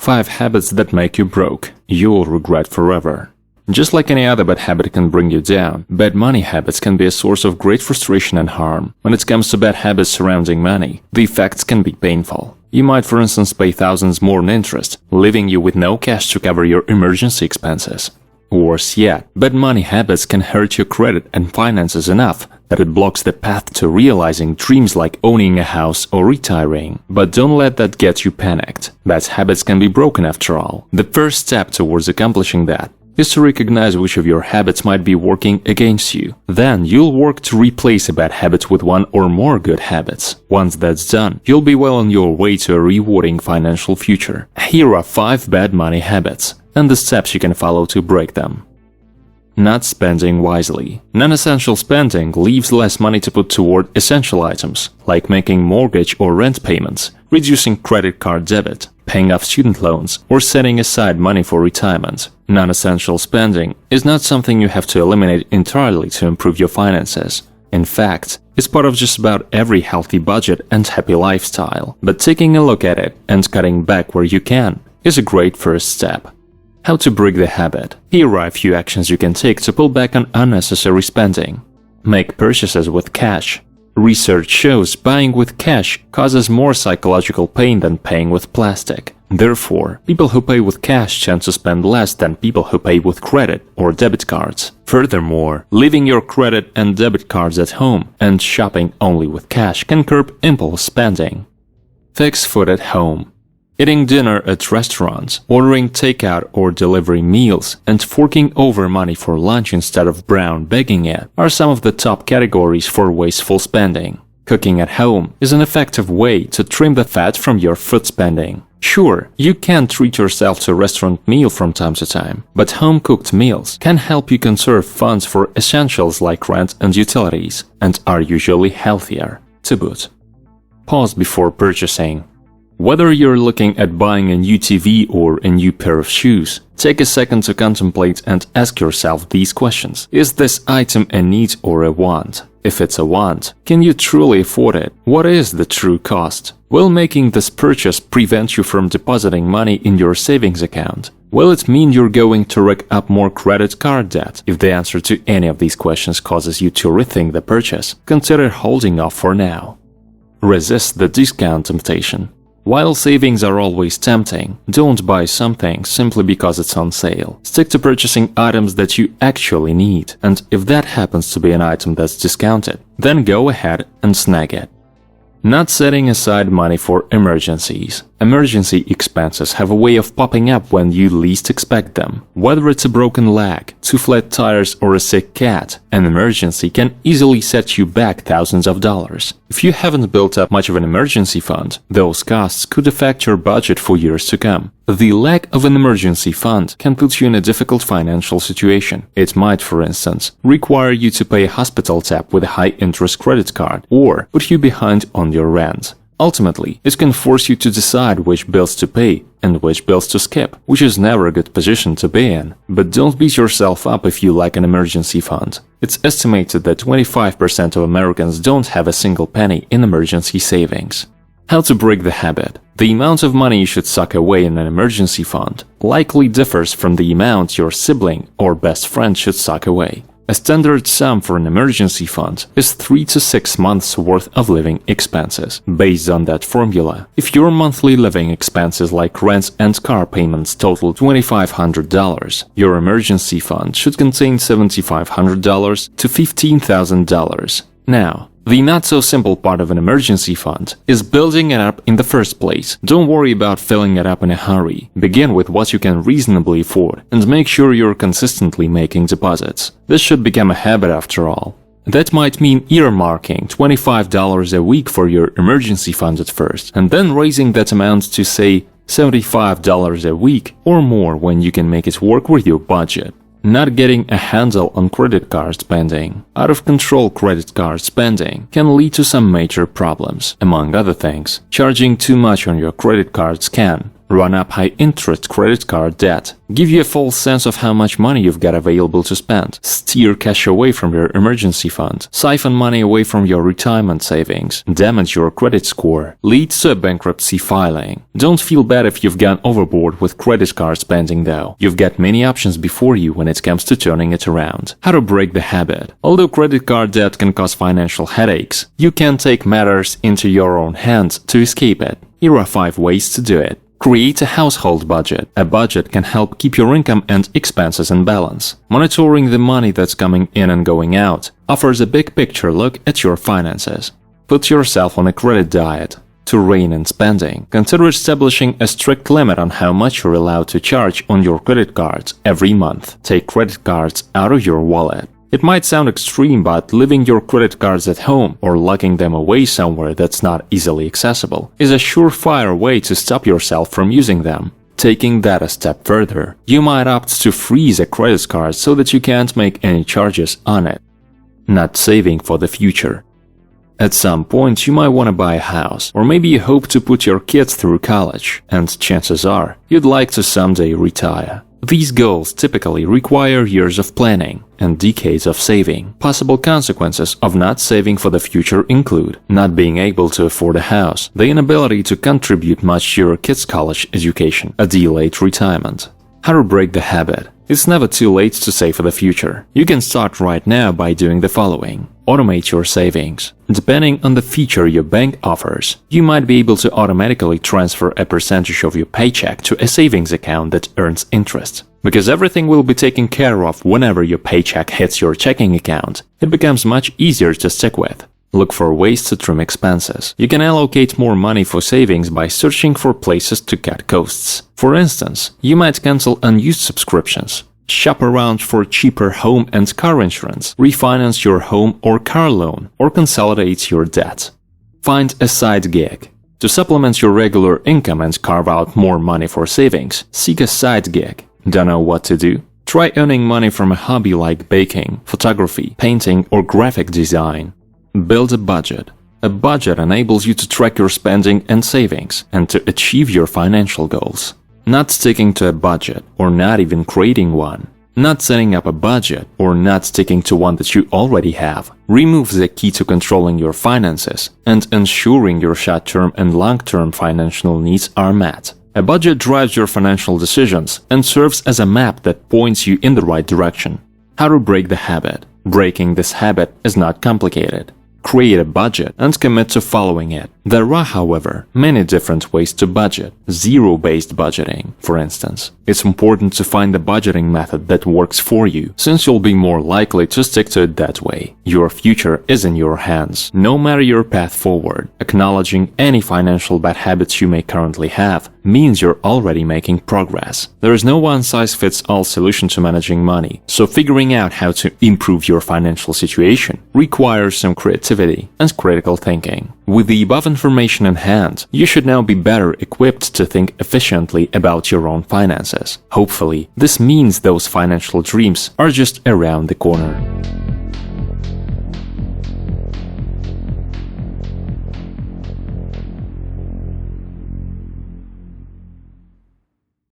5 habits that make you broke, you'll regret forever. Just like any other bad habit can bring you down, bad money habits can be a source of great frustration and harm. When it comes to bad habits surrounding money, the effects can be painful. You might, for instance, pay thousands more in interest, leaving you with no cash to cover your emergency expenses. Worse yet, bad money habits can hurt your credit and finances enough that it blocks the path to realizing dreams like owning a house or retiring. But don't let that get you panicked. Bad habits can be broken after all. The first step towards accomplishing that is to recognize which of your habits might be working against you. Then you'll work to replace a bad habit with one or more good habits. Once that's done, you'll be well on your way to a rewarding financial future. Here are 5 bad money habits and the steps you can follow to break them. Not spending wisely. Non-essential spending leaves less money to put toward essential items, like making mortgage or rent payments, reducing credit card debt, paying off student loans, or setting aside money for retirement. Non-essential spending is not something you have to eliminate entirely to improve your finances. In fact, it's part of just about every healthy budget and happy lifestyle. But taking a look at it and cutting back where you can is a great first step. How to break the habit. Here are a few actions you can take to pull back on unnecessary spending. Make purchases with cash. Research shows buying with cash causes more psychological pain than paying with plastic. Therefore, people who pay with cash tend to spend less than people who pay with credit or debit cards. Furthermore, leaving your credit and debit cards at home and shopping only with cash can curb impulse spending. Fix food at home. Eating dinner at restaurants, ordering takeout or delivery meals, and forking over money for lunch instead of brown bagging it are some of the top categories for wasteful spending. Cooking at home is an effective way to trim the fat from your food spending. Sure, you can treat yourself to a restaurant meal from time to time, but home-cooked meals can help you conserve funds for essentials like rent and utilities, and are usually healthier to boot. Pause before purchasing. Whether you're looking at buying a new TV or a new pair of shoes, take a second to contemplate and ask yourself these questions. Is this item a need or a want? If it's a want, can you truly afford it? What is the true cost? Will making this purchase prevent you from depositing money in your savings account? Will it mean you're going to rack up more credit card debt? If the answer to any of these questions causes you to rethink the purchase, consider holding off for now. Resist the discount temptation. While savings are always tempting, don't buy something simply because it's on sale. Stick to purchasing items that you actually need, and if that happens to be an item that's discounted, then go ahead and snag it. Not setting aside money for emergencies. Emergency expenses have a way of popping up when you least expect them. Whether it's a broken leg, 2 flat tires, or a sick cat, an emergency can easily set you back thousands of dollars. If you haven't built up much of an emergency fund, those costs could affect your budget for years to come. The lack of an emergency fund can put you in a difficult financial situation. It might, for instance, require you to pay a hospital tab with a high-interest credit card, or put you behind on your rent. Ultimately, it can force you to decide which bills to pay and which bills to skip, which is never a good position to be in. But don't beat yourself up if you lack an emergency fund. It's estimated that 25% of Americans don't have a single penny in emergency savings. How to break the habit. The amount of money you should sock away in an emergency fund likely differs from the amount your sibling or best friend should sock away. A standard sum for an emergency fund is 3 to 6 months worth of living expenses. Based on that formula, if your monthly living expenses like rent and car payments total $2,500, your emergency fund should contain $7,500 to $15,000. Now, the not-so-simple part of an emergency fund is building it up in the first place. Don't worry about filling it up in a hurry. Begin with what you can reasonably afford and make sure you're consistently making deposits. This should become a habit after all. That might mean earmarking $25 a week for your emergency fund at first, and then raising that amount to, say, $75 a week or more when you can make it work with your budget. Not getting a handle on credit card spending. Out-of-control credit card spending can lead to some major problems. Among other things, charging too much on your credit cards can run up high-interest credit card debt, give you a false sense of how much money you've got available to spend, steer cash away from your emergency fund, siphon money away from your retirement savings, damage your credit score, leads to a bankruptcy filing. Don't feel bad if you've gone overboard with credit card spending though. You've got many options before you when it comes to turning it around. How to break the habit. Although credit card debt can cause financial headaches, you can take matters into your own hands to escape it. Here are 5 ways to do it. Create a household budget. A budget can help keep your income and expenses in balance. Monitoring the money that's coming in and going out offers a big picture look at your finances. Put yourself on a credit diet. To rein in spending, consider establishing a strict limit on how much you're allowed to charge on your credit cards every month. Take credit cards out of your wallet. It might sound extreme, but leaving your credit cards at home or locking them away somewhere that's not easily accessible is a surefire way to stop yourself from using them. Taking that a step further, you might opt to freeze a credit card so that you can't make any charges on it. Not saving for the future. At some point, you might want to buy a house, or maybe you hope to put your kids through college, and chances are you'd like to someday retire. These goals typically require years of planning and decades of saving. Possible consequences of not saving for the future include not being able to afford a house, the inability to contribute much to your kids' college education, a delayed retirement. How to break the habit. It's never too late to save for the future. You can start right now by doing the following. Automate your savings. Depending on the feature your bank offers, you might be able to automatically transfer a percentage of your paycheck to a savings account that earns interest. Because everything will be taken care of whenever your paycheck hits your checking account, it becomes much easier to stick with. Look for ways to trim expenses. You can allocate more money for savings by searching for places to cut costs. For instance, you might cancel unused subscriptions, shop around for cheaper home and car insurance, refinance your home or car loan, or consolidate your debt. Find a side gig. To supplement your regular income and carve out more money for savings, seek a side gig. Don't know what to do? Try earning money from a hobby like baking, photography, painting, or graphic design. Build a budget. A budget enables you to track your spending and savings and to achieve your financial goals. Not sticking to a budget or not even creating one. Not setting up a budget or not sticking to one that you already have removes the key to controlling your finances and ensuring your short-term and long-term financial needs are met. A budget drives your financial decisions and serves as a map that points you in the right direction. How to break the habit. Breaking this habit is not complicated. Create a budget and commit to following it. There are, however, many different ways to budget. Zero-based budgeting, for instance. It's important to find the budgeting method that works for you, since you'll be more likely to stick to it that way. Your future is in your hands, no matter your path forward. Acknowledging any financial bad habits you may currently have means you're already making progress. There is no one-size-fits-all solution to managing money, so figuring out how to improve your financial situation requires some creativity and critical thinking. With the above information in hand, you should now be better equipped to think efficiently about your own finances. Hopefully, this means those financial dreams are just around the corner.